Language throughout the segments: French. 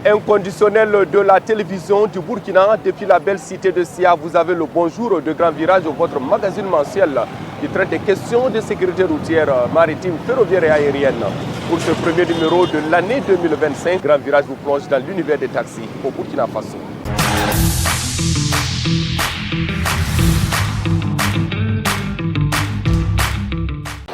inconditionnel de la télévision du Burkina. Depuis la belle cité de Sia, vous avez le bonjour de Grand Virage, votre magazine mensuel qui traite des questions de sécurité routière, maritime, ferroviaire et aérienne. Pour ce premier numéro de l'année 2025, Grand Virage vous plonge dans l'univers des taxis au Burkina Faso.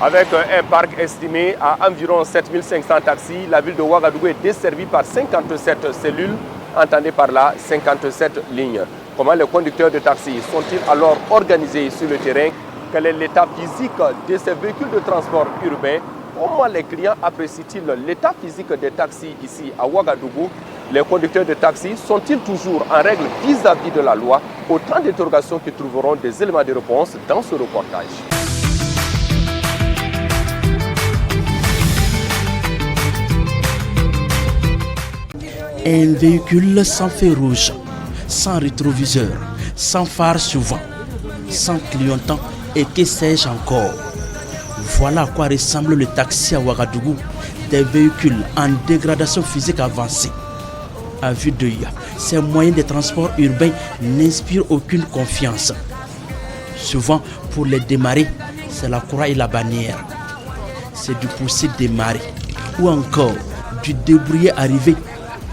Avec un parc estimé à environ 7500 taxis, la ville de Ouagadougou est desservie par 57 cellules, entendez par là 57 lignes. Comment les conducteurs de taxis sont-ils alors organisés sur le terrain? Quel est l'état physique de ces véhicules de transport urbain? Comment les clients apprécient-ils l'état physique des taxis ici à Ouagadougou? Les conducteurs de taxis sont-ils toujours en règle vis-à-vis de la loi? Autant d'interrogations qui trouveront des éléments de réponse dans ce reportage. Un véhicule sans feu rouge, sans rétroviseur, sans phare souvent, sans clignotant et que sais-je encore. Voilà à quoi ressemble le taxi à Ouagadougou, des véhicules en dégradation physique avancée. À vue d'œil, ces moyens de transport urbain n'inspirent aucune confiance. Souvent, pour les démarrer, c'est la croix et la bannière. C'est du pousser-démarrer ou encore du débrouiller arriver,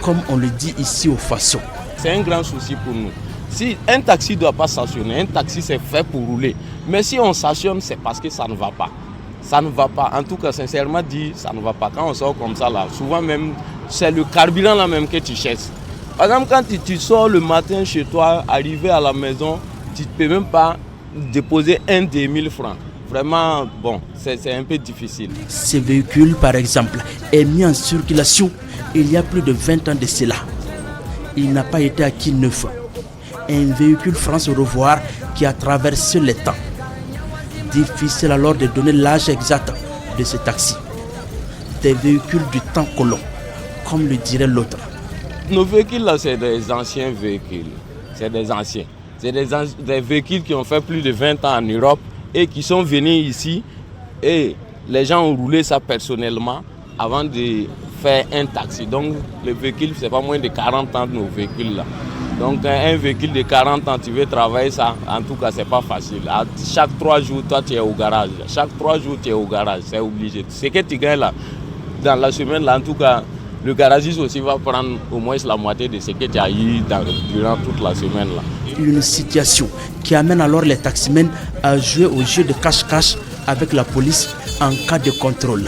comme on le dit ici au Faso. C'est un grand souci pour nous. Si un taxi ne doit pas stationner, un taxi c'est fait pour rouler. Mais si on stationne, c'est parce que ça ne va pas. Ça ne va pas. En tout cas, sincèrement dit, ça ne va pas. Quand on sort comme ça, là, souvent même, c'est le carburant là même que tu cherches. Par exemple, quand tu sors le matin chez toi, arrivé à la maison, tu ne peux même pas déposer un des 1000 francs. Vraiment, bon, c'est un peu difficile. Ce véhicule, par exemple, est mis en circulation il y a plus de 20 ans de cela. Il n'a pas été acquis neuf. Un véhicule France au revoir qui a traversé les temps. Difficile alors de donner l'âge exact de ce taxi. Des véhicules du temps colon, comme le dirait l'autre. Nos véhicules là, c'est des anciens véhicules. C'est des anciens. C'est des véhicules qui ont fait plus de 20 ans en Europe et qui sont venus ici. Et les gens ont roulé ça personnellement avant de faire un taxi. Donc le véhicule, c'est pas moins de 40 ans de nos véhicules là. Donc un véhicule de 40 ans, tu veux travailler ça, en tout cas c'est pas facile. Chaque 3 jours, toi tu es au garage. Chaque 3 jours, tu es au garage, c'est obligé. Ce que tu gagnes là, dans la semaine là, en tout cas, le garagiste aussi va prendre au moins la moitié de ce que tu as eu durant toute la semaine là. Une situation qui amène alors les taximens à jouer au jeu de cache-cache avec la police en cas de contrôle.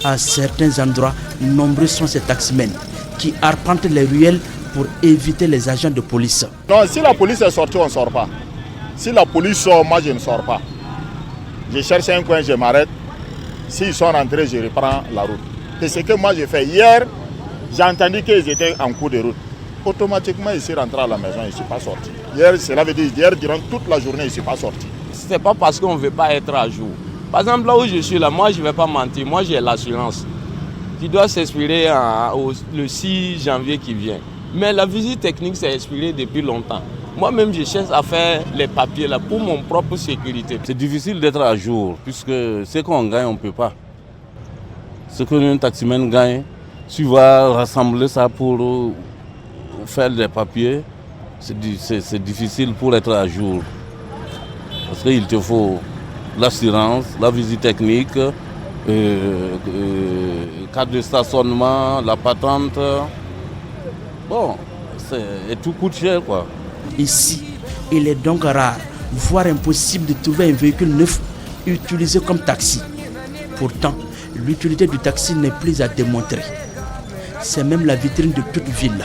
À certains endroits, nombreux sont ces taximens qui arpentent les ruelles pour éviter les agents de police. Non, si la police est sortie, on ne sort pas. Si la police sort, moi je ne sors pas. Je cherche un coin, je m'arrête. S'ils sont rentrés, je reprends la route. C'est ce que moi j'ai fait. Hier, j'ai entendu qu'ils étaient en cours de route. Automatiquement, ils sont rentrés à la maison, ils ne sont pas sortis. Hier, cela veut dire hier, durant toute la journée, ils ne sont pas sortis. Ce n'est pas parce qu'on ne veut pas être à jour. Par exemple, là où je suis, là, moi je ne vais pas mentir, moi j'ai l'assurance qui doit s'expirer le 6 janvier qui vient. Mais la visite technique s'est expirée depuis longtemps. Moi-même, je cherche à faire les papiers là pour mon propre sécurité. C'est difficile d'être à jour, puisque ce qu'on gagne, on ne peut pas. Ce qu'un taximan gagne, tu vas rassembler ça pour faire des papiers, c'est difficile pour être à jour. Parce qu'il te faut l'assurance, la visite technique, carte de stationnement, la patente. Bon, et tout coûte cher quoi. Ici, il est donc rare, voire impossible de trouver un véhicule neuf utilisé comme taxi. Pourtant, l'utilité du taxi n'est plus à démontrer. C'est même la vitrine de toute ville.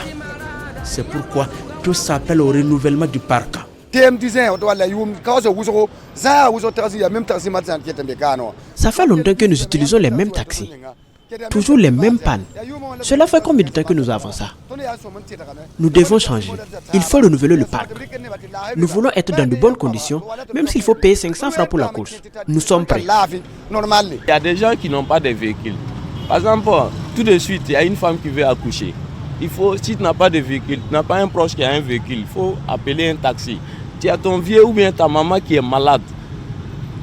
C'est pourquoi tout s'appelle au renouvellement du parc. Ça fait longtemps que nous utilisons les mêmes taxis. Toujours les mêmes pannes. Cela fait combien de temps que nous avons ça? Nous devons changer. Il faut renouveler le parc. Nous voulons être dans de bonnes conditions, même s'il faut payer 500 francs pour la course. Nous sommes prêts. Il y a des gens qui n'ont pas de véhicule. Par exemple, tout de suite, il y a une femme qui veut accoucher. Si tu n'as pas de véhicule, tu n'as pas un proche qui a un véhicule, il faut appeler un taxi. Tu as ton vieux ou bien ta maman qui est malade.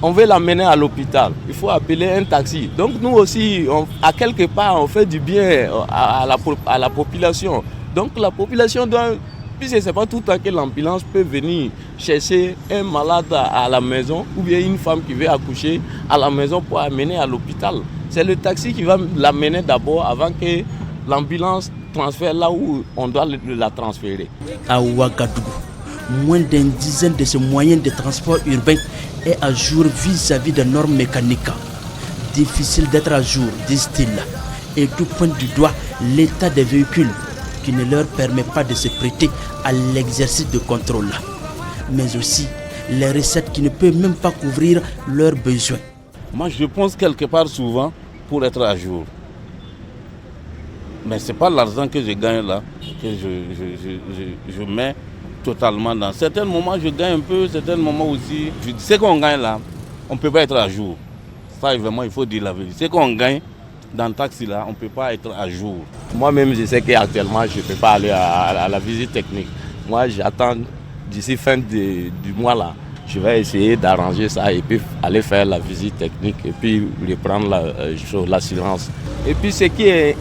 on veut l'amener à l'hôpital, il faut appeler un taxi. Donc nous aussi, à quelque part, on fait du bien à la population. Donc la population doit, puisque ce n'est pas tout le temps que l'ambulance peut venir chercher un malade à la maison ou bien une femme qui veut accoucher à la maison pour amener à l'hôpital. C'est le taxi qui va l'amener d'abord avant que l'ambulance transfère là où on doit la transférer. À Ouagadougou, moins d'une dizaine de ces moyens de transport urbain est à jour vis-à-vis des normes mécaniques. Difficile d'être à jour, disent-ils, et tout pointe du doigt l'état des véhicules qui ne leur permet pas de se prêter à l'exercice de contrôle, mais aussi les recettes qui ne peuvent même pas couvrir leurs besoins. Moi, je pense quelque part souvent pour être à jour. Mais ce n'est pas l'argent que je gagne là, que je mets totalement dans. Certains moments, je gagne un peu, certains moments aussi. Ce qu'on gagne là, on ne peut pas être à jour. Ça, vraiment, il faut dire la vérité. Ce qu'on gagne dans le taxi là, on ne peut pas être à jour. Moi-même, je sais qu'actuellement, je ne peux pas aller à la visite technique. Moi, j'attends d'ici fin du mois là. Je vais essayer d'arranger ça et puis aller faire la visite technique et puis reprendre l'assurance. Et puis ce qui est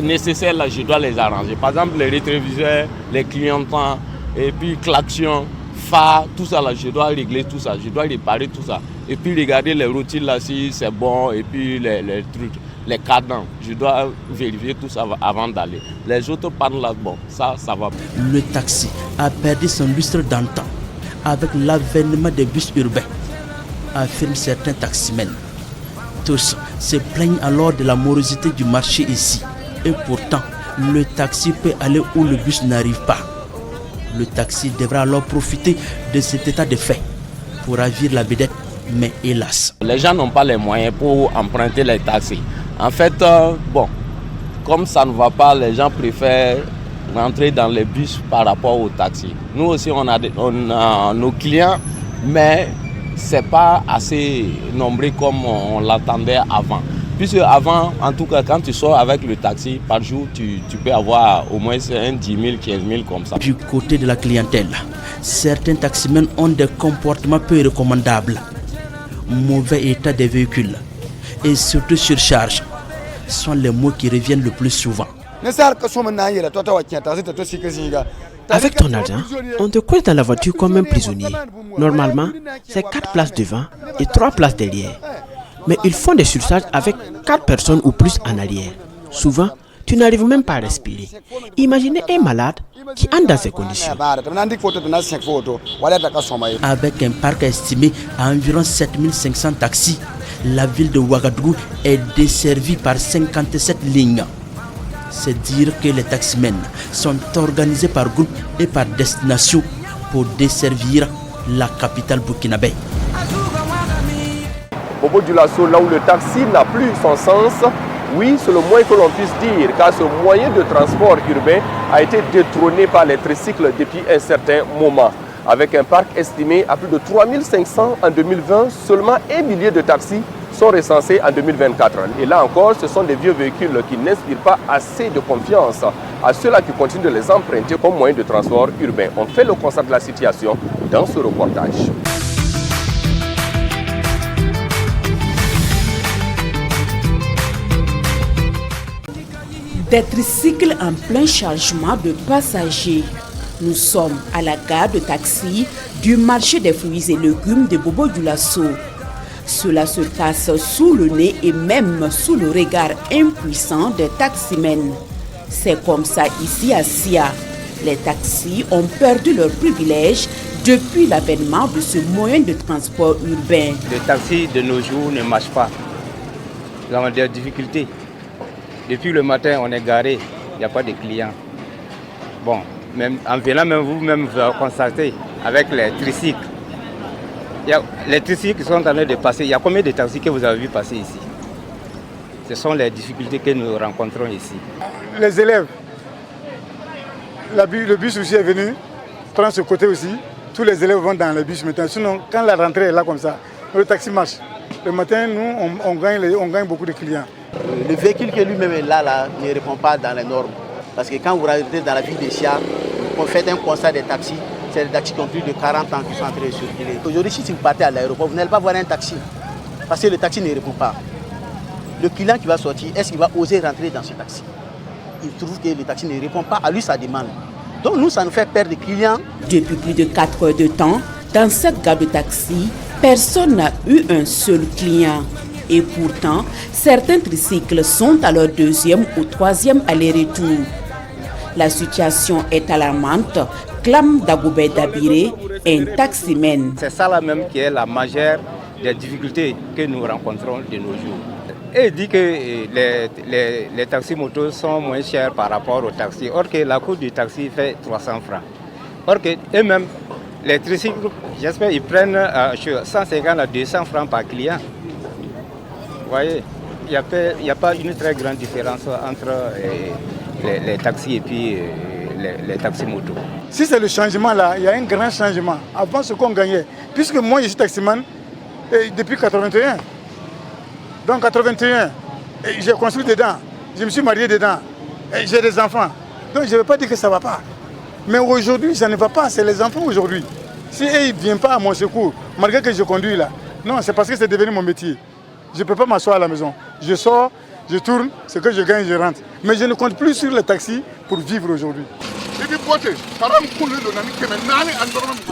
nécessaire là, je dois les arranger. Par exemple, les rétroviseurs, les clignotants, et puis klaxon, phare, tout ça là, je dois régler tout ça, je dois réparer tout ça. Et puis regarder les routines là si c'est bon et puis les trucs, les cadrans, je dois vérifier tout ça avant d'aller. Les autres pannes là, bon, ça va. Le taxi a perdu son lustre d'antan avec l'avènement des bus urbains, affirment certains taximens. Tous se plaignent alors de la morosité du marché ici. Et pourtant, le taxi peut aller où le bus n'arrive pas. Le taxi devra alors profiter de cet état de fait pour ravir la vedette, mais hélas. Les gens n'ont pas les moyens pour emprunter les taxis. En fait, comme ça ne va pas, les gens préfèrent rentrer dans les bus par rapport au taxi. Nous aussi, on a nos clients, mais ce n'est pas assez nombreux comme on l'attendait avant. Puisque avant, en tout cas, quand tu sors avec le taxi, par jour, tu peux avoir au moins 10 000, 15 000 comme ça. Du côté de la clientèle, certains taximens ont des comportements peu recommandables. Mauvais état des véhicules et surtout surcharge sont les mots qui reviennent le plus souvent. Avec ton argent, on te coince dans la voiture comme un prisonnier. Normalement, c'est 4 places devant et 3 places derrière. Mais ils font des surcharges avec 4 personnes ou plus en arrière. Souvent, tu n'arrives même pas à respirer. Imaginez un malade qui entre dans ces conditions. Avec un parc estimé à environ 7500 taxis, la ville de Ouagadougou est desservie par 57 lignes. C'est dire que les taximens sont organisés par groupe et par destination pour desservir la capitale burkinabé. Bobo Dioulasso, là où le taxi n'a plus son sens, oui, c'est le moins que l'on puisse dire, car ce moyen de transport urbain a été détrôné par les tricycles depuis un certain moment. Avec un parc estimé à plus de 3500 en 2020, seulement 1 millier de taxis sont recensés en 2024. Et là encore, ce sont des vieux véhicules qui n'inspirent pas assez de confiance à ceux-là qui continuent de les emprunter comme moyen de transport urbain. On fait le constat de la situation dans ce reportage. Des tricycles en plein chargement de passagers. Nous sommes à la gare de taxi du marché des fruits et légumes de Bobo Dioulasso. Cela se passe sous le nez et même sous le regard impuissant des taximens. C'est comme ça ici à Sia. Les taxis ont perdu leur privilège depuis l'avènement de ce moyen de transport urbain. Les taxis de nos jours ne marchent pas. Nous avons des difficultés. Depuis le matin, on est garé, il n'y a pas de clients. Bon, même, en venant, même vous-même, vous avez constaté avec les tricycles. Les tricycles qui sont en train de passer, il y a combien de taxis que vous avez vu passer ici? Ce sont les difficultés que nous rencontrons ici. Les élèves, le bus aussi est venu, prendre ce côté aussi. Tous les élèves vont dans le bus maintenant. Sinon, quand la rentrée est là comme ça, le taxi marche. Le matin, nous, on gagne beaucoup de clients. Le véhicule qui lui-même est là ne répond pas dans les normes. Parce que quand vous rentrez dans la ville de Sia, on fait un constat des taxis, c'est des taxis qui ont plus de 40 ans qui sont en train de circuler. Aujourd'hui, si vous partez à l'aéroport, vous n'allez pas voir un taxi. Parce que le taxi ne répond pas. Le client qui va sortir, est-ce qu'il va oser rentrer dans ce taxi? Il trouve que le taxi ne répond pas à lui sa demande. Donc nous, ça nous fait perdre des clients. Depuis plus de 4 heures de temps, dans cette gare de taxi, personne n'a eu un seul client. Et pourtant, certains tricycles sont à leur 2e ou 3e aller-retour. La situation est alarmante, clame Dagoubet Dabiré, un taximène. C'est ça là même qui est la majeure des difficultés que nous rencontrons de nos jours. Et il dit que les taxis-motos sont moins chers par rapport aux taxis. Or que la coûte du taxi fait 300 francs. Or que eux-mêmes, les tricycles, j'espère, ils prennent 150 à 200 francs par client. Vous voyez, il n'y a pas une très grande différence entre les taxis et puis les taxis-motos. Si c'est le changement là, il y a un grand changement. Avant ce qu'on gagnait, puisque moi je suis taximan depuis 81. Donc 81, j'ai construit dedans, je me suis marié dedans, j'ai des enfants. Donc je ne veux pas dire que ça ne va pas. Mais aujourd'hui, ça ne va pas, c'est les enfants aujourd'hui. Si ils ne viennent pas à mon secours, malgré que je conduis là, non, c'est parce que c'est devenu mon métier. Je ne peux pas m'asseoir à la maison. Je sors, je tourne, ce que je gagne, je rentre. Mais je ne compte plus sur le taxi pour vivre aujourd'hui.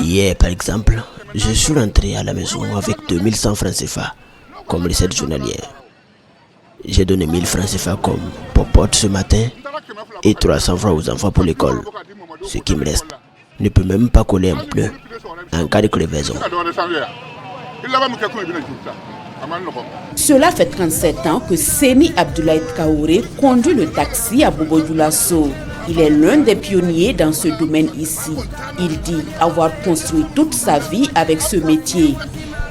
Hier, par exemple, je suis rentré à la maison avec 2100 francs CFA comme recette journalière. J'ai donné 1000 francs CFA comme popote ce matin et 300 francs aux enfants pour l'école. Ce qui me reste ne peut même pas coller un pneu en cas de crevaison. Cela fait 37 ans que Seni Abdoulaye Kaouré conduit le taxi à Bobo Dioulasso. Il est l'un des pionniers dans ce domaine ici. Il dit avoir construit toute sa vie avec ce métier.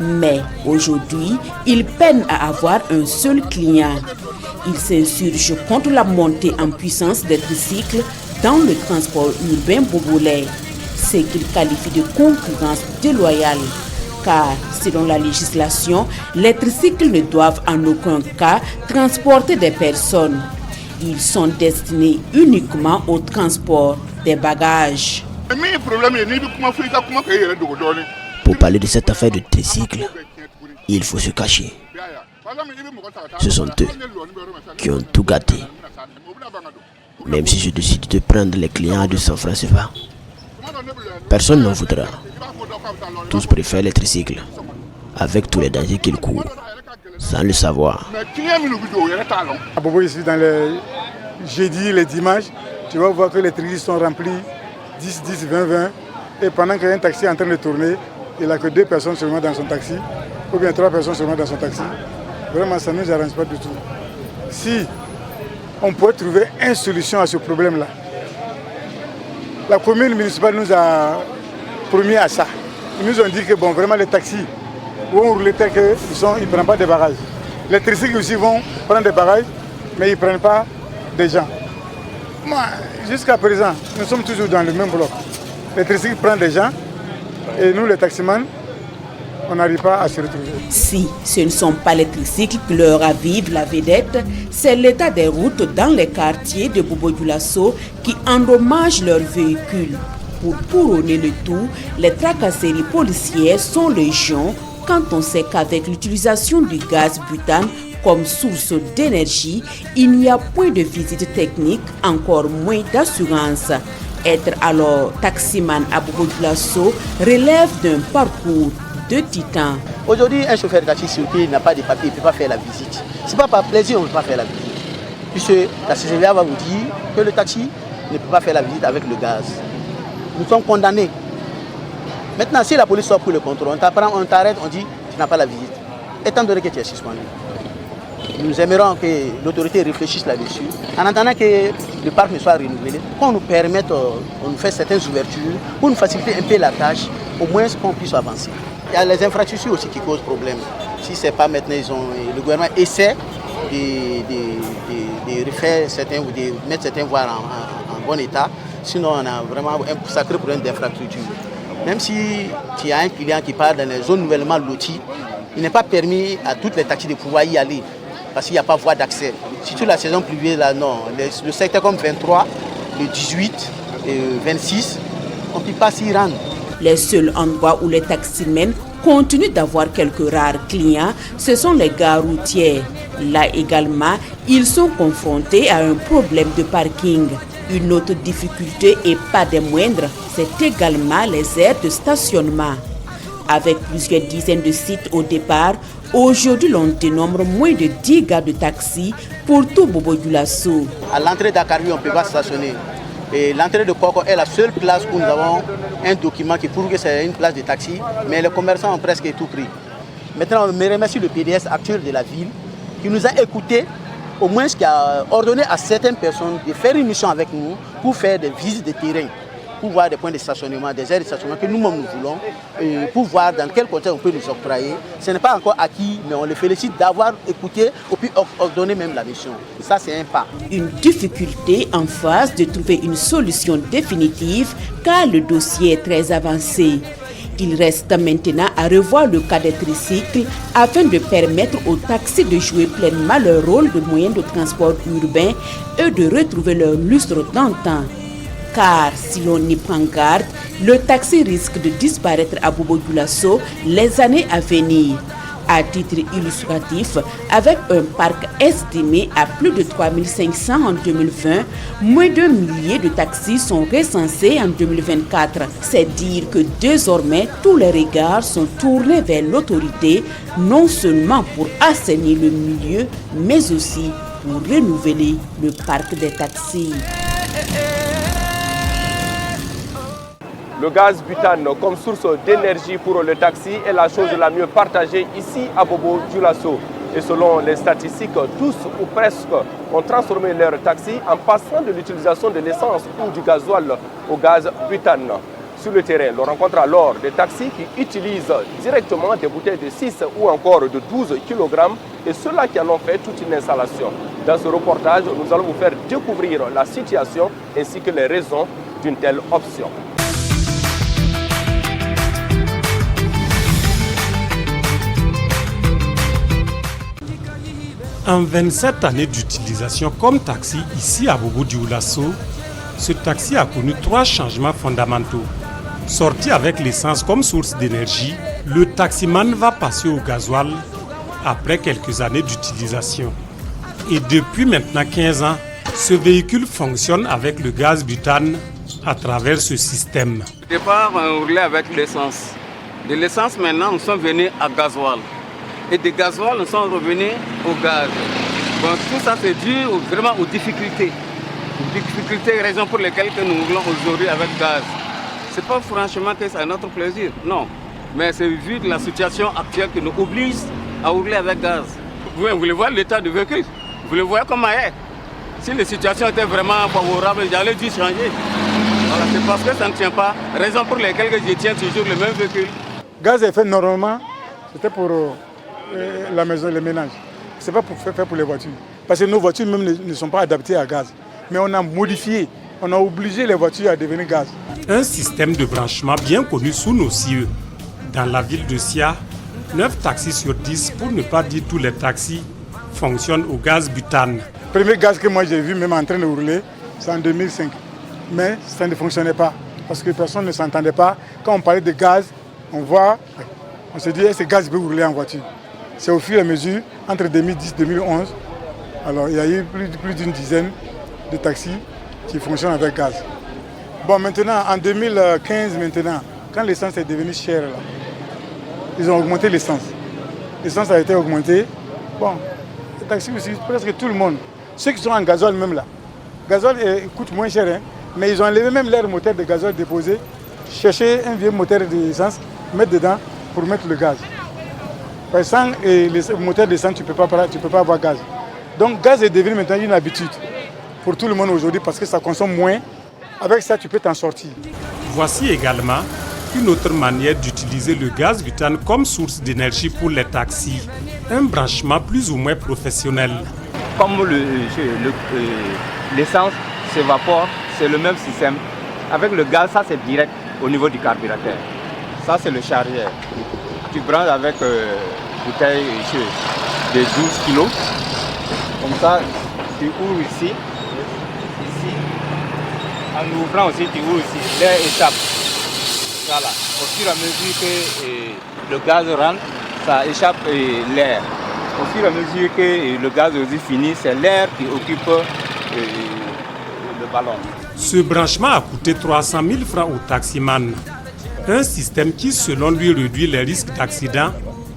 Mais aujourd'hui, il peine à avoir un seul client. Il s'insurge contre la montée en puissance des tricycles dans le transport urbain bobolais. C'est qu'il qualifie de concurrence déloyale. Car, selon la législation, les tricycles ne doivent en aucun cas transporter des personnes. Ils sont destinés uniquement au transport des bagages. Pour parler de cette affaire de tricycle, il faut se cacher. Ce sont eux qui ont tout gâté. Même si je décide de prendre les clients à 200 francs CFA, personne n'en voudra. Tous préfèrent les tricycles, avec tous les dangers qu'ils courent, sans le savoir. À Bobo, ici, dans les jeudis, les dimanches, tu vas voir que les tricycles sont remplis 10, 10, 20, 20. Et pendant qu'il y a un taxi en train de tourner, il n'a que 2 personnes seulement dans son taxi, ou bien 3 personnes seulement dans son taxi. Vraiment, ça ne nous arrange pas du tout. Si on pouvait trouver une solution à ce problème-là, la commune municipale nous a promis à ça. Ils nous ont dit que bon, vraiment les taxis vont rouler tel qu'ils ne prennent pas des bagages. Les tricycles aussi vont prendre des bagages, mais ils ne prennent pas des gens. Jusqu'à présent, nous sommes toujours dans le même bloc. Les tricycles prennent des gens et nous, les taximans, on n'arrive pas à se retrouver. Si ce ne sont pas les tricycles qui leur ravivent la vedette, c'est l'état des routes dans les quartiers de Bobo Dioulasso qui endommage leurs véhicules. Pour couronner le tout, les tracasseries policières sont légion quand on sait qu'avec l'utilisation du gaz butane comme source d'énergie, il n'y a point de visite technique, encore moins d'assurance. Être alors taximan à Bobo Dioulasso relève d'un parcours de titan. Aujourd'hui, un chauffeur de taxi sur qui n'a pas de papier, il ne peut pas faire la visite. Ce n'est pas par plaisir, on ne peut pas faire la visite. Puisque la CCVA va vous dire que le taxi ne peut pas faire la visite avec le gaz. Nous sommes condamnés. Maintenant, si la police sort pour le contrôle, on t'apprend, on t'arrête, on dit tu n'as pas la visite. Étant donné que tu es suspendu, nous aimerions que l'autorité réfléchisse là-dessus, en attendant que le parc ne soit renouvelé, qu'on nous permette, on nous fait certaines ouvertures, pour nous faciliter un peu la tâche, au moins qu'on puisse avancer. Il y a les infrastructures aussi qui causent problème. Si ce n'est pas maintenant, le gouvernement essaie de refaire certains ou de mettre certaines voies en bon état. Sinon, on a vraiment un sacré problème d'infrastructure. Même si tu as un client qui part dans les zones nouvellement loties, il n'est pas permis à toutes les taxis de pouvoir y aller parce qu'il n'y a pas voie d'accès. Surtout la saison pluvieuse, là, non. Le secteur comme 23, le 18, le 26, on ne peut pas s'y rendre. Les seuls endroits où les taximens continuent d'avoir quelques rares clients, ce sont les gares routières. Là également, ils sont confrontés à un problème de parking. Une autre difficulté, et pas des moindres, c'est également les aires de stationnement. Avec plusieurs dizaines de sites au départ, aujourd'hui l'on dénombre moins de 10 gares de taxi pour tout Bobo-Dioulasso. À l'entrée d'Akarui, on ne peut pas stationner. Et l'entrée de Koko est la seule place où nous avons un document qui prouve que c'est une place de taxi, mais les commerçants ont presque tout pris. Maintenant, on remercie le PDS actuel de la ville qui nous a écoutés, au moins qui a ordonné à certaines personnes de faire une mission avec nous pour faire des visites de terrain, pour voir des points de stationnement, des aires de stationnement que nous-mêmes nous voulons, pour voir dans quel côté on peut nous octroyer. Ce n'est pas encore acquis, mais on les félicite d'avoir écouté et puis ordonné même la mission. Ça, c'est un pas. Une difficulté en phase de trouver une solution définitive car le dossier est très avancé. Il reste maintenant à revoir le cas des tricycles afin de permettre aux taxis de jouer pleinement leur rôle de moyen de transport urbain et de retrouver leur lustre d'antan. Car si l'on y prend garde, le taxi risque de disparaître à Bobo-Dioulasso les années à venir. À titre illustratif, avec un parc estimé à plus de 3500 en 2020, moins d'1 millier de taxis sont recensés en 2024. C'est dire que désormais, tous les regards sont tournés vers l'autorité, non seulement pour assainir le milieu, mais aussi pour renouveler le parc des taxis. Le gaz butane comme source d'énergie pour le taxi est la chose la mieux partagée ici à Bobo-Dioulasso. Et selon les statistiques, tous ou presque ont transformé leur taxi en passant de l'utilisation de l'essence ou du gasoil au gaz butane. Sur le terrain, on rencontre alors des taxis qui utilisent directement des bouteilles de 6 ou encore de 12 kg et ceux-là qui en ont fait toute une installation. Dans ce reportage, nous allons vous faire découvrir la situation ainsi que les raisons d'une telle option. En 27 années d'utilisation comme taxi ici à Bobo-Dioulasso, ce taxi a connu 3 changements fondamentaux. Sorti avec l'essence comme source d'énergie, le taximan va passer au gasoil après quelques années d'utilisation. Et depuis maintenant 15 ans, ce véhicule fonctionne avec le gaz butane à travers ce système. Au départ, on roulait avec l'essence. De l'essence, maintenant, nous sommes venus à gasoil. Et de gasoil, nous sommes revenus au gaz. Donc tout ça, c'est dû vraiment aux difficultés. Difficultés, raison pour lesquelles nous roulons aujourd'hui avec gaz. Ce n'est pas franchement que c'est notre plaisir, non. Mais c'est vu de la situation actuelle qui nous oblige à rouler avec gaz. Vous voulez voir l'état du véhicule? Vous le voyez comment il est? Si la situation était vraiment favorable, j'allais dû changer. Voilà, c'est parce que ça ne tient pas. Raison pour laquelle je tiens toujours le même véhicule. Gaz est fait normalement, c'était pour la maison, les ménages. Ce n'est pas pour faire pour les voitures. Parce que nos voitures même ne sont pas adaptées à gaz. Mais on a modifié, on a obligé les voitures à devenir gaz. Un système de branchement bien connu sous nos cieux. Dans la ville de Sia, 9 taxis sur 10, pour ne pas dire tous les taxis, fonctionnent au gaz butane. Le premier gaz que moi j'ai vu même en train de rouler, c'est en 2005. Mais ça ne fonctionnait pas. Parce que personne ne s'entendait pas. Quand on parlait de gaz, on se dit, ce gaz peut rouler en voiture. C'est au fur et à mesure, entre 2010 et 2011, alors il y a eu plus d'une dizaine de taxis qui fonctionnent avec gaz. Bon, maintenant, en 2015, quand l'essence est devenue chère, là, ils ont augmenté l'essence. L'essence a été augmentée. Bon, les taxis aussi, presque tout le monde. Ceux qui sont en gasoil même là, le gasoil coûte moins cher, hein, mais ils ont enlevé même leur moteur de gasoil déposé, chercher un vieux moteur d'essence, mettre dedans pour mettre le gaz. Parce que sans le moteur d'essence, tu ne peux pas avoir gaz. Donc, gaz est devenu maintenant une habitude pour tout le monde aujourd'hui parce que ça consomme moins. Avec ça, tu peux t'en sortir. Voici également une autre manière d'utiliser le gaz butane comme source d'énergie pour les taxis. Un branchement plus ou moins professionnel. Comme l'essence s'évapore, c'est le même système. Avec le gaz, ça c'est direct au niveau du carburateur. Ça c'est le chargeur. Tu branches avec bouteille de 12 kg. Comme ça, tu ouvres ici. En ouvrant aussi, tu ouvres ici. L'air échappe. Voilà. Au fur et à mesure que le gaz rentre, ça échappe l'air. Au fur et à mesure que le gaz aussi finit, c'est l'air qui occupe le ballon. Ce branchement a coûté 300 000 francs au taximan. Un système qui, selon lui, réduit les risques d'accident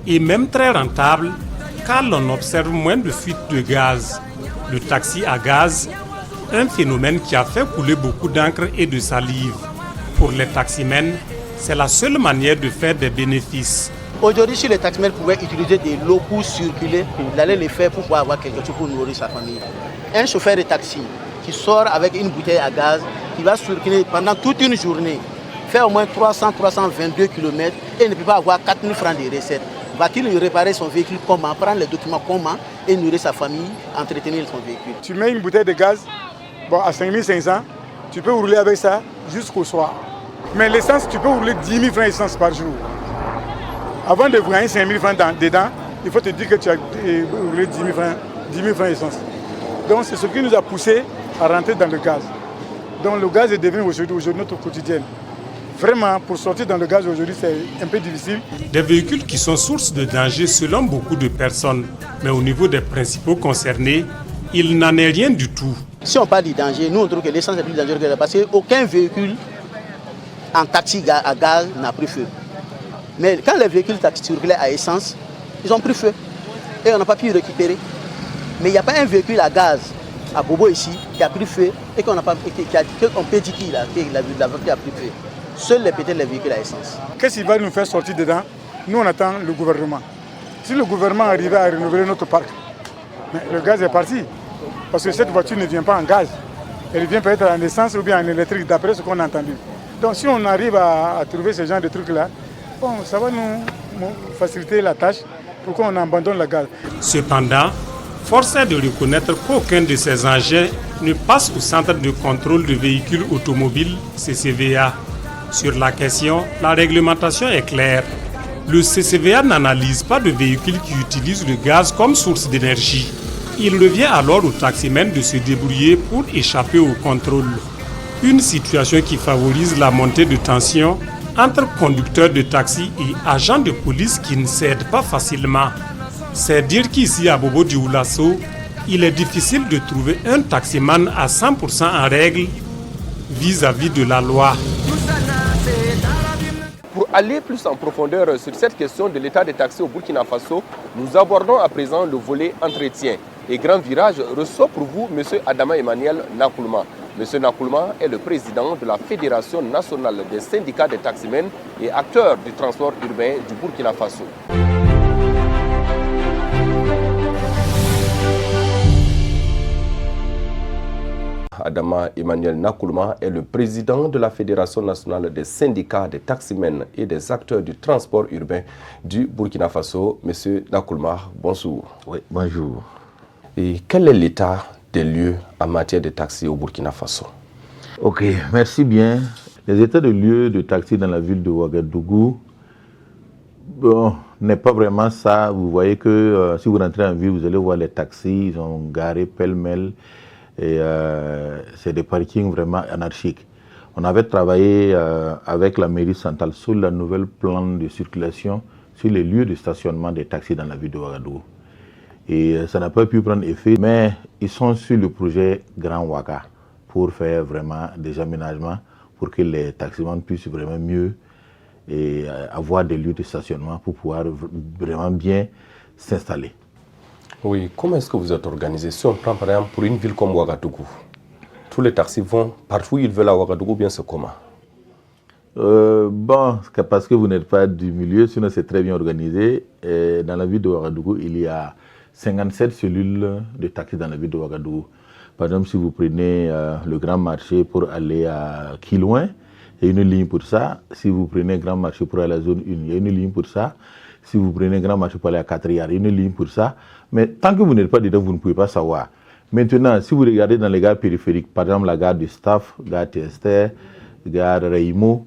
et même très rentable car l'on observe moins de fuites de gaz. Le taxi à gaz, un phénomène qui a fait couler beaucoup d'encre et de salive. Pour les taximens, c'est la seule manière de faire des bénéfices. Aujourd'hui, si les taximens pouvaient utiliser de l'eau pour circuler, il allait le faire pour pouvoir avoir quelque chose pour nourrir sa famille. Un chauffeur de taxi qui sort avec une bouteille à gaz, qui va circuler pendant toute une journée, faire au moins 300-322 km et ne peut pas avoir 4 000 francs de recettes. Va-t-il réparer son véhicule comment, prendre les documents comment et nourrir sa famille, entretenir son véhicule? Tu mets une bouteille de gaz à 5 500, tu peux rouler avec ça jusqu'au soir. Mais l'essence, tu peux rouler 10 000 francs d'essence par jour. Avant de gagner 5 000 francs dedans, il faut te dire que tu as roulé 10 000 francs d'essence. Donc c'est ce qui nous a poussé à rentrer dans le gaz. Donc le gaz est devenu aujourd'hui notre quotidien. Vraiment, pour sortir dans le gaz aujourd'hui, c'est un peu difficile. Des véhicules qui sont source de danger selon beaucoup de personnes. Mais au niveau des principaux concernés, il n'en est rien du tout. Si on parle du danger, nous on trouve que l'essence est plus dangereuse que parce qu'aucun véhicule en taxi à gaz n'a pris feu. Mais quand les véhicules taxi circulaient à essence, ils ont pris feu. Et on n'a pas pu récupérer. Mais il n'y a pas un véhicule à gaz à Bobo ici qui a pris feu et qu'on peut dire que la voiture a pris feu. Seuls peut-être les véhicules à essence. Qu'est-ce qui va nous faire sortir dedans? Nous on attend le gouvernement. Si le gouvernement arrivait à renouveler notre parc, mais le gaz est parti. Parce que cette voiture ne vient pas en gaz. Elle vient peut-être en essence ou bien en électrique, d'après ce qu'on a entendu. Donc si on arrive à trouver ce genre de trucs-là, bon, ça va nous faciliter la tâche pour qu'on abandonne le gaz. Cependant, force est de reconnaître qu'aucun de ces engins ne passe au centre de contrôle de véhicules automobiles, CCVA. Sur la question, la réglementation est claire. Le CCVA n'analyse pas de véhicules qui utilisent le gaz comme source d'énergie. Il revient alors aux taximens de se débrouiller pour échapper au contrôle. Une situation qui favorise la montée de tension entre conducteurs de taxi et agents de police qui ne cèdent pas facilement. C'est dire qu'ici à Bobo Dioulasso, il est difficile de trouver un taximan à 100% en règle vis-à-vis de la loi. Pour aller plus en profondeur sur cette question de l'état des taxis au Burkina Faso, nous abordons à présent le volet entretien. Et Grand Virage reçoit pour vous M. Adama Emmanuel Nakoulma. M. Nakoulma est le président de la Fédération nationale des syndicats des taximens et acteur du transport urbain du Burkina Faso. Adama Emmanuel Nakoulma est le président de la Fédération nationale des syndicats des taximens et des acteurs du transport urbain du Burkina Faso. Monsieur Nakoulma, bonjour. Oui, bonjour. Et quel est l'état des lieux en matière de taxis au Burkina Faso? Ok, merci bien. Les états de lieux de taxi dans la ville de Ouagadougou, bon, n'est pas vraiment ça. Vous voyez que si vous rentrez en ville, vous allez voir les taxis, ils sont garés pêle-mêle. Et c'est des parkings vraiment anarchiques. On avait travaillé avec la mairie centrale sur le nouvel plan de circulation sur les lieux de stationnement des taxis dans la ville de Ouagadougou. Et ça n'a pas pu prendre effet, mais ils sont sur le projet Grand Ouaga pour faire vraiment des aménagements pour que les taximans puissent vraiment mieux et avoir des lieux de stationnement pour pouvoir vraiment bien s'installer. Oui, comment est-ce que vous êtes organisé? Si on prend par exemple pour une ville comme Ouagadougou, tous les taxis vont partout où ils veulent à Ouagadougou, bien c'est comment? Bon, parce que vous n'êtes pas du milieu, sinon c'est très bien organisé. Et dans la ville de Ouagadougou, il y a 57 cellules de taxis dans la ville de Ouagadougou. Par exemple, si vous prenez le Grand Marché pour aller à Kilouin, il y a une ligne pour ça. Si vous prenez Grand Marché pour aller à la zone 1, il y a une ligne pour ça. Si vous prenez Grand Marché pour aller à Quatriard, il y a une ligne pour ça. Mais tant que vous n'êtes pas dedans, vous ne pouvez pas savoir. Maintenant, si vous regardez dans les gares périphériques, par exemple la gare du Staff, gare Tester, gare Reimo,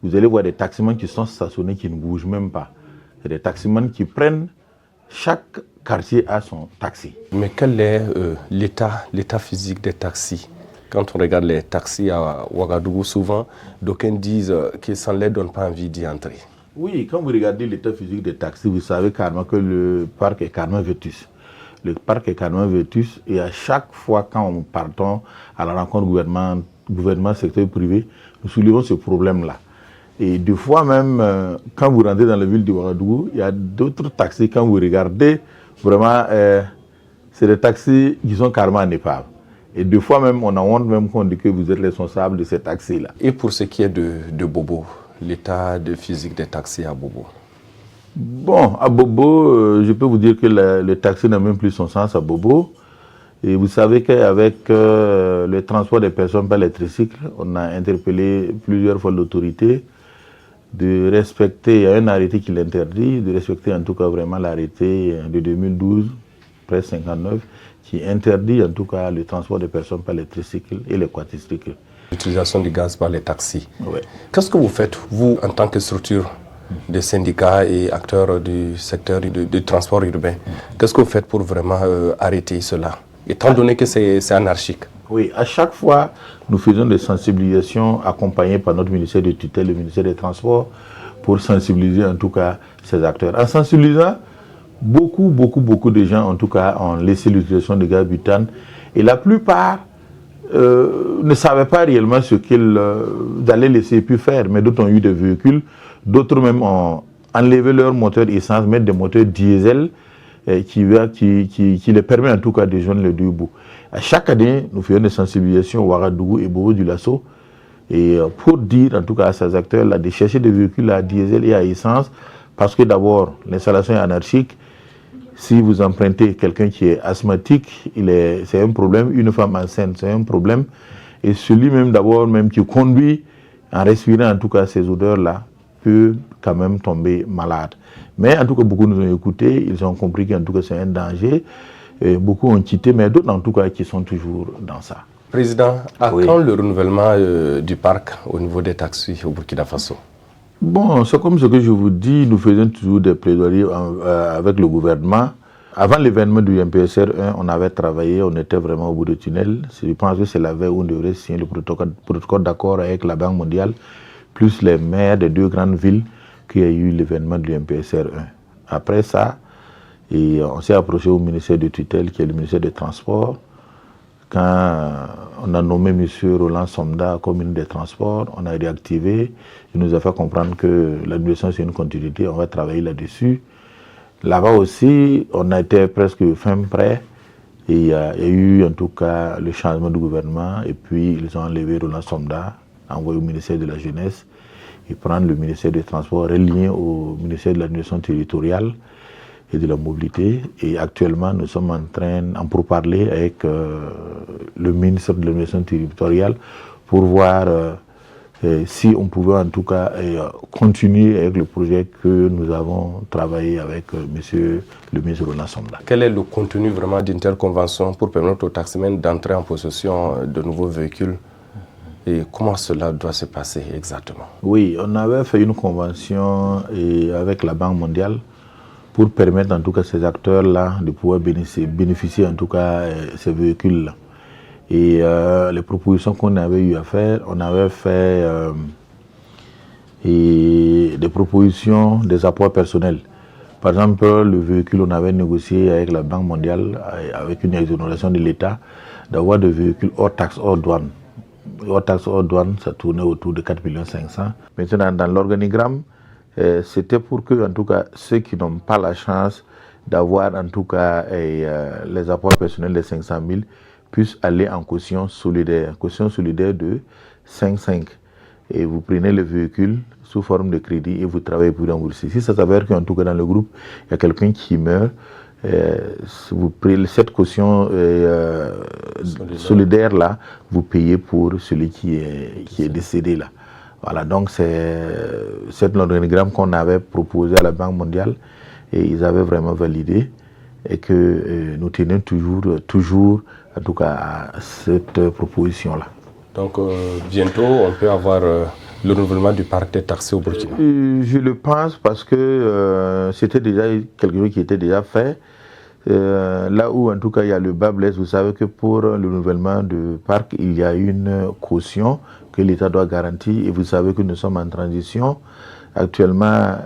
vous allez voir des taximans qui sont stationnés, qui ne bougent même pas. C'est des taximans qui prennent, chaque quartier a son taxi. Mais quel est l'état physique des taxis? Quand on regarde les taxis à Ouagadougou, souvent, d'aucuns disent que ça ne leur donne pas envie d'y entrer. Oui, quand vous regardez l'état physique des taxis, vous savez carrément que le parc est carrément vétus. Le parc est carrément vétus et à chaque fois quand on partons à la rencontre gouvernement, secteur privé, nous soulevons ce problème-là. Et des fois même, quand vous rentrez dans la ville de Ouagadougou, il y a d'autres taxis, quand vous regardez, vraiment, c'est des taxis qui sont carrément en épave. Et des fois même, on a honte même qu'on dit que vous êtes responsable de ces taxis-là. Et pour ce qui est de Bobo, l'état de physique des taxis à Bobo? Bon, à Bobo, je peux vous dire que le taxi n'a même plus son sens à Bobo. Et vous savez qu'avec le transport des personnes par les tricycles, on a interpellé plusieurs fois l'autorité de respecter, il y a un arrêté qui l'interdit, de respecter en tout cas vraiment l'arrêté de 2012, près 59, qui interdit en tout cas le transport des personnes par les tricycles et les quadricycles. L'utilisation du gaz par les taxis. Ouais. Qu'est-ce que vous faites, vous, en tant que structure des syndicats et acteurs du secteur du transport urbain? Qu'est-ce que vous faites pour vraiment arrêter cela, étant donné que c'est anarchique? Oui, à chaque fois, nous faisons des sensibilisations accompagnées par notre ministère de tutelle, le ministère des Transports, pour sensibiliser en tout cas ces acteurs. En sensibilisant, beaucoup de gens en tout cas ont laissé l'utilisation de gaz butane et la plupart ne savaient pas réellement ce qu'ils allaient laisser puis faire, mais d'autres ont eu des véhicules, d'autres même ont enlevé leur moteur essence, mettre des moteurs diesel qui les permet en tout cas de joindre les deux bouts. À chaque année, nous faisons des sensibilisations au Ouagadougou et Bobo du Lasso et pour dire en tout cas à ces acteurs-là de chercher des véhicules à diesel et à essence parce que d'abord l'installation est anarchique. Si vous empruntez quelqu'un qui est asthmatique, c'est un problème. Une femme enceinte, c'est un problème. Et celui même d'abord même qui conduit en respirant en tout cas ces odeurs-là peut quand même tomber malade. Mais en tout cas, beaucoup nous ont écoutés, ils ont compris qu'en tout cas c'est un danger. Et beaucoup ont quitté, mais d'autres en tout cas qui sont toujours dans ça. Président, à quand le renouvellement du parc au niveau des taxis au Burkina Faso? Bon, c'est comme ce que je vous dis, nous faisons toujours des plaidoyeries avec le gouvernement. Avant l'événement du MPSR 1, on avait travaillé, on était vraiment au bout du tunnel. Je pense que c'est la veille où on devrait signer le protocole d'accord avec la Banque mondiale, plus les maires des deux grandes villes qui a eu l'événement du MPSR 1. Après ça, on s'est approché au ministère de tutelle, qui est le ministère des Transports. Quand on a nommé M. Roland Somda comme ministre des Transports, on a réactivé. Il nous a fait comprendre que l'administration c'est une continuité, on va travailler là-dessus. Là-bas aussi, on a été presque fin prêt. Et il y a eu en tout cas le changement du gouvernement. Et puis ils ont enlevé Roland Somda, envoyé au ministère de la Jeunesse, et prendre le ministère des Transports relié au ministère de l'administration territoriale et de la mobilité. Et actuellement, nous sommes en pourparler avec le ministre de l'administration territoriale pour voir si on pouvait en tout cas continuer avec le projet que nous avons travaillé avec monsieur le ministre Roland Somda. Quel est le contenu vraiment d'une telle convention pour permettre aux taximens d'entrer en possession de nouveaux véhicules? Et comment cela doit se passer exactement? Oui, on avait fait une convention avec la Banque mondiale pour permettre en tout cas ces acteurs-là de pouvoir bénéficier en tout cas ces véhicules-là. Et les propositions qu'on avait eu à faire, on avait fait des propositions, des apports personnels. Par exemple, le véhicule, on avait négocié avec la Banque mondiale, avec une exonération de l'État, d'avoir des véhicules hors taxe, hors douane. Hors taxe, hors douane, ça tournait autour de 4,5 millions. Maintenant, dans l'organigramme, c'était pour que, en tout cas, ceux qui n'ont pas la chance d'avoir, en tout cas, les apports personnels de 500 000 puissent aller en caution solidaire de 5,5. Et vous prenez le véhicule sous forme de crédit et vous travaillez pour rembourser. Si ça s'avère qu'en tout cas dans le groupe, il y a quelqu'un qui meurt, vous prenez cette caution solidaire là, vous payez pour celui qui est décédé là. Voilà, donc c'est cet organigramme qu'on avait proposé à la Banque mondiale et ils avaient vraiment validé et que nous tenons toujours en tout cas à cette proposition là. Donc bientôt on peut avoir le renouvellement du parc des taxis au Burkina. Je le pense parce que c'était déjà quelque chose qui était déjà fait. Là où en tout cas il y a le bas blesse, vous savez que pour le renouvellement du parc, il y a une caution que l'État doit garantir et vous savez que nous sommes en transition. Actuellement,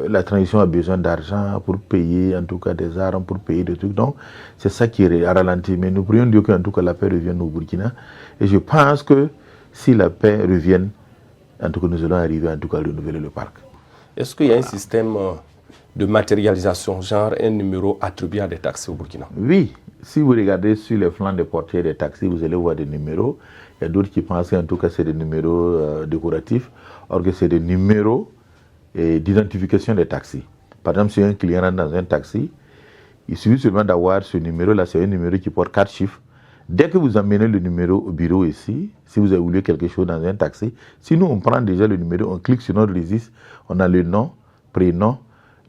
la transition a besoin d'argent pour payer en tout cas des armes, pour payer des trucs. Donc c'est ça qui est ralenti. Mais nous prions Dieu qu'en tout cas la paix revienne au Burkina. Et je pense que si la paix revient, en tout cas nous allons arriver en tout cas à renouveler le parc. Est-ce qu'il y a un système de matérialisation, genre un numéro attribué à des taxis au Burkina? Oui, si vous regardez sur les flancs des portières des taxis, vous allez voir des numéros. Il y a d'autres qui pensent qu'en tout cas c'est des numéros décoratifs, or que c'est des numéros d'identification des taxis. Par exemple, si un client rentre dans un taxi, il suffit seulement d'avoir ce numéro-là, c'est un numéro qui porte 4 chiffres. Dès que vous amenez le numéro au bureau ici, si vous avez voulu quelque chose dans un taxi, si nous on prend déjà le numéro, on clique sur notre registre, on a le nom, prénom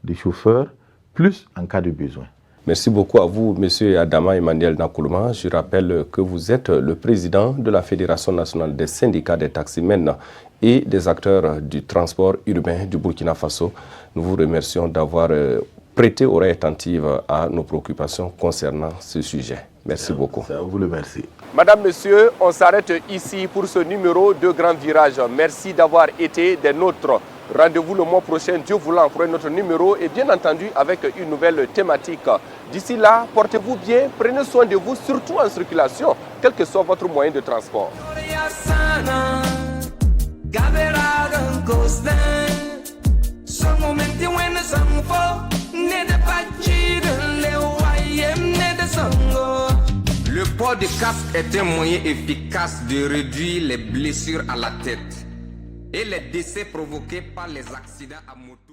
du chauffeur, plus en cas de besoin. Merci beaucoup à vous, M. Adama Emmanuel Nakoulouma. Je rappelle que vous êtes le président de la Fédération nationale des syndicats des taximens et des acteurs du transport urbain du Burkina Faso. Nous vous remercions d'avoir prêté oreille attentive à nos préoccupations concernant ce sujet. Merci beaucoup. Ça vous le merci. Madame, Monsieur, on s'arrête ici pour ce numéro de Grand Virage. Merci d'avoir été des nôtres. Rendez-vous le mois prochain, Dieu voulant, pour un autre numéro et bien entendu avec une nouvelle thématique. D'ici là, portez-vous bien, prenez soin de vous, surtout en circulation, quel que soit votre moyen de transport. Le port de casque est un moyen efficace de réduire les blessures à la tête et les décès provoqués par les accidents à moto.